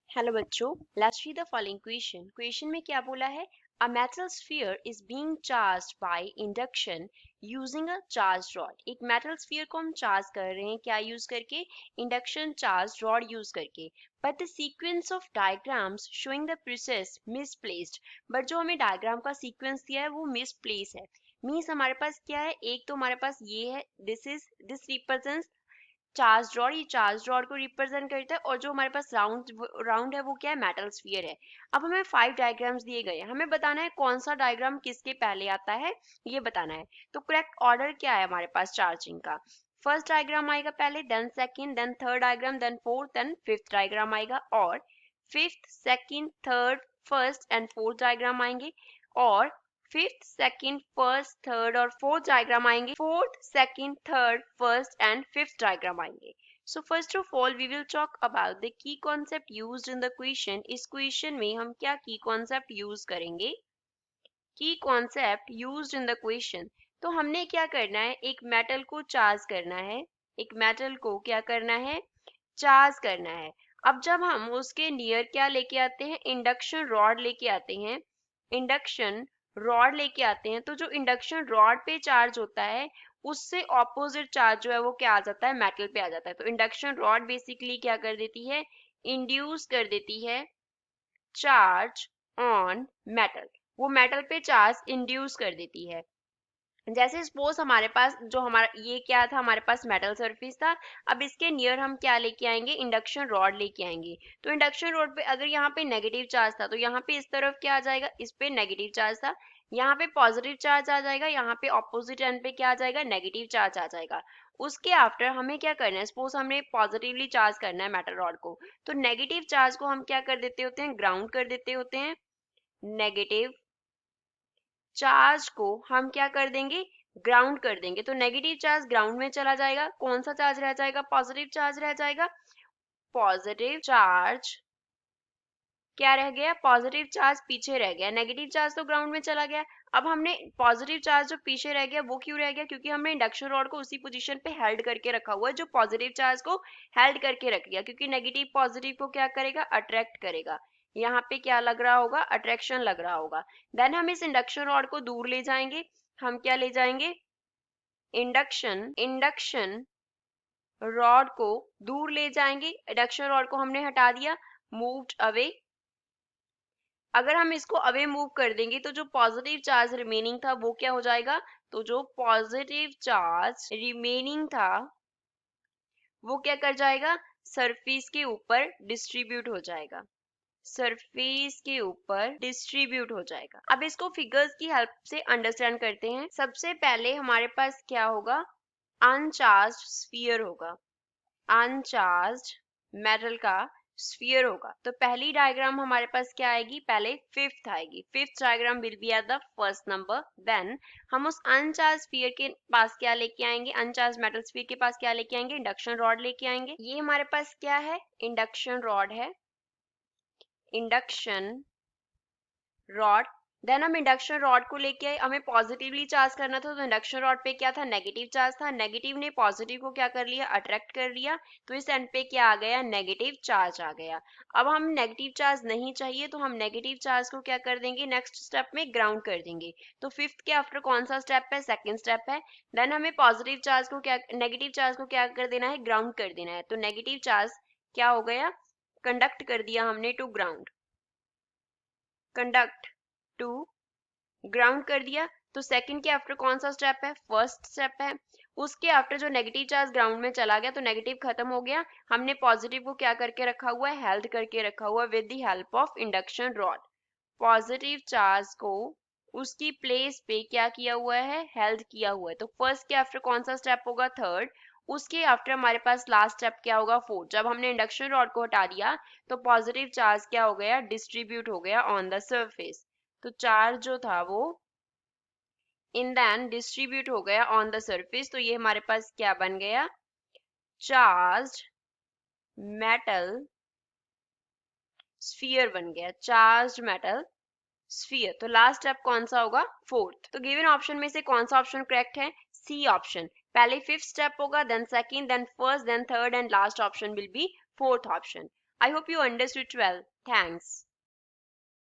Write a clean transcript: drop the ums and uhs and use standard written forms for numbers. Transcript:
Hello बच्चों, let's read the following question में क्या बोला है? A metal sphere is being charged by induction using a charge rod. एक मेटल स्फीयर को हम चार्ज कर रहे हैं क्या यूज करके? इंडक्शन चार्ज रॉड यूज करके। But the sequence of diagrams showing the process misplaced. But जो हमें डायग्राम का सीक्वेंस दिया है वो मिसप्लेस है। मीन्स हमारे पास क्या है? एक तो हमारे पास ये है, दिस रिप्रेजेंट्स चार्ज रॉड। ये चार्ज रॉड को रिप्रेजेंट करता है और जो हमारे पास राउंड राउंड है वो क्या है? मेटल स्फीयर है। अब हमें 5 डायग्राम्स दिए गए हैं, हमें बताना है कौन सा डायग्राम किसके पहले आता है, ये बताना है। तो करेक्ट ऑर्डर क्या है हमारे पास चार्जिंग का? फर्स्ट डायग्राम आएगा पहले, then second, then third diagram, then fourth, then fifth diagram आएगा। और fifth, second, third, first and fourth diagram आएंगे। और फिफ्थ, सेकंड, फर्स्ट, थर्ड और फोर्थ डायग्राम आएंगे। Fourth, second, third, first and fifth diagram आएंगे। So first of all we will talk about the key concept used in the question। इस question में हम क्या की कॉन्सेप्ट यूज करेंगे? की concept used in the question. तो हमने क्या करना है? एक मेटल को चार्ज करना है। एक मेटल को क्या करना है? चार्ज करना है। अब जब हम उसके नियर क्या लेके आते हैं? इंडक्शन रॉड लेके आते हैं। इंडक्शन रॉड लेके आते हैं तो जो इंडक्शन रॉड पे चार्ज होता है उससे ऑपोजिट चार्ज जो है वो क्या आ जाता है? मेटल पे आ जाता है। तो इंडक्शन रॉड बेसिकली क्या कर देती है? इंड्यूस कर देती है चार्ज ऑन मेटल। वो मेटल पे चार्ज इंड्यूस कर देती है। जैसे सपोज हमारे पास जो हमारा ये क्या था? हमारे पास मेटल सरफेस था। अब इसके नियर हम क्या लेके आएंगे? इंडक्शन रॉड लेके आएंगे। तो इंडक्शन रॉड पे अगर यहाँ पे नेगेटिव चार्ज था तो यहाँ पे इस तरफ क्या आ जाएगा? इस पे नेगेटिव चार्ज था। यहाँ पे पॉजिटिव चार्ज आ जाएगा, यहाँ पे ऑपोजिट एंड पे क्या आ जाएगा? नेगेटिव चार्ज आ जाएगा। उसके आफ्टर हमें क्या करना है? सपोज हमने पॉजिटिवली चार्ज करना है मेटल रॉड को, तो नेगेटिव चार्ज को हम क्या कर देते होते हैं? ग्राउंड कर देते होते हैं। नेगेटिव चार्ज को हम क्या कर देंगे? ग्राउंड कर देंगे। तो नेगेटिव चार्ज ग्राउंड में चला जाएगा, कौन सा चार्ज रह जाएगा? पॉजिटिव चार्ज रह जाएगा। पॉजिटिव चार्ज क्या रह गया? पॉजिटिव चार्ज पीछे रह गया। नेगेटिव चार्ज तो ग्राउंड में चला गया। अब हमने पॉजिटिव चार्ज जो पीछे रह गया वो क्यों रह गया? क्योंकि हमने इंडक्शन रॉड को उसी पोजीशन पे हेल्ड करके रखा हुआ है जो पॉजिटिव चार्ज को हेल्ड करके रख गया। क्योंकि नेगेटिव पॉजिटिव को क्या करेगा? अट्रैक्ट करेगा। यहाँ पे क्या लग रहा होगा? अट्रैक्शन लग रहा होगा। देन हम इस इंडक्शन रॉड को दूर ले जाएंगे। हम क्या ले जाएंगे? इंडक्शन रॉड को दूर ले जाएंगे। इंडक्शन रॉड को हमने हटा दिया, मूव्ड अवे। अगर हम इसको अवे मूव कर देंगे तो जो पॉजिटिव चार्ज रिमेनिंग था वो क्या हो जाएगा? तो जो पॉजिटिव चार्ज रिमेनिंग था वो क्या कर जाएगा? सरफेस के ऊपर डिस्ट्रीब्यूट हो जाएगा। सरफेस के ऊपर डिस्ट्रीब्यूट हो जाएगा। अब इसको फिगर्स की हेल्प से अंडरस्टैंड करते हैं। सबसे पहले हमारे पास क्या होगा? अनचार्ज्ड स्फीयर होगा। अनचार्ज्ड मेटल का स्फीयर होगा। तो पहली डायग्राम हमारे पास क्या आएगी? पहले फिफ्थ आएगी। Fifth diagram will be at the first number. Then हम उस अनचार्ज स्फीयर के पास क्या लेके आएंगे? अनचार्ज मेटल स्फीयर के पास क्या लेके आएंगे? इंडक्शन रॉड लेके आएंगे। ये हमारे पास क्या है? इंडक्शन रॉड है। Induction rod. देन हम इंडक्शन रॉड को लेके आए, हमें पॉजिटिवली चार्ज करना था तो इंडक्शन रॉड पे क्या था? नेगेटिव चार्ज था। नेगेटिव ने पॉजिटिव को क्या कर लिया? अट्रैक्ट कर लिया। तो इस एंड पे क्या आ गया? नेगेटिव चार्ज आ गया। अब हम नेगेटिव चार्ज नहीं चाहिए तो हम नेगेटिव चार्ज को क्या कर देंगे? नेक्स्ट स्टेप में ग्राउंड कर देंगे। तो फिफ्थ के आफ्टर कौन सा स्टेप है? सेकेंड स्टेप है। देन हमें पॉजिटिव चार्ज को क्या, नेगेटिव चार्ज को क्या कर देना है? ग्राउंड कर देना है। तो नेगेटिव चार्ज क्या हो गया? कंडक्ट कर दिया हमने to ground. Conduct to ground कर दिया। तो सेकंड के आफ्टर कौन सा स्टेप है? फर्स्ट स्टेप है। उसके आफ्टर जो नेगेटिव चार्ज ग्राउंड में चला गया तो नेगेटिव खत्म हो गया। हमने पॉजिटिव को क्या करके रखा हुआ है? हेल्ड करके रखा हुआ है with the help of induction rod. Positive charge को उसकी प्लेस पे क्या किया हुआ है? हेल्ड किया हुआ है। तो फर्स्ट के आफ्टर कौन सा स्टेप होगा? थर्ड। उसके आफ्टर हमारे पास लास्ट स्टेप क्या होगा? फोर्थ। जब हमने इंडक्शन रॉड को हटा दिया तो पॉजिटिव चार्ज क्या हो गया? डिस्ट्रीब्यूट हो गया ऑन द सरफेस। तो चार्ज जो था वो इन देन डिस्ट्रीब्यूट हो गया ऑन द सरफेस। तो ये हमारे पास क्या बन गया? चार्ज्ड मेटल स्फीयर बन गया। Charged metal sphere. तो लास्ट स्टेप कौन सा होगा? फोर्थ। तो गिवन ऑप्शन में से कौन सा ऑप्शन करेक्ट है? C option. पहले फिफ्थ स्टेप होगा, then second, then first, then third and last option will be fourth option. I hope you understood well. Thanks.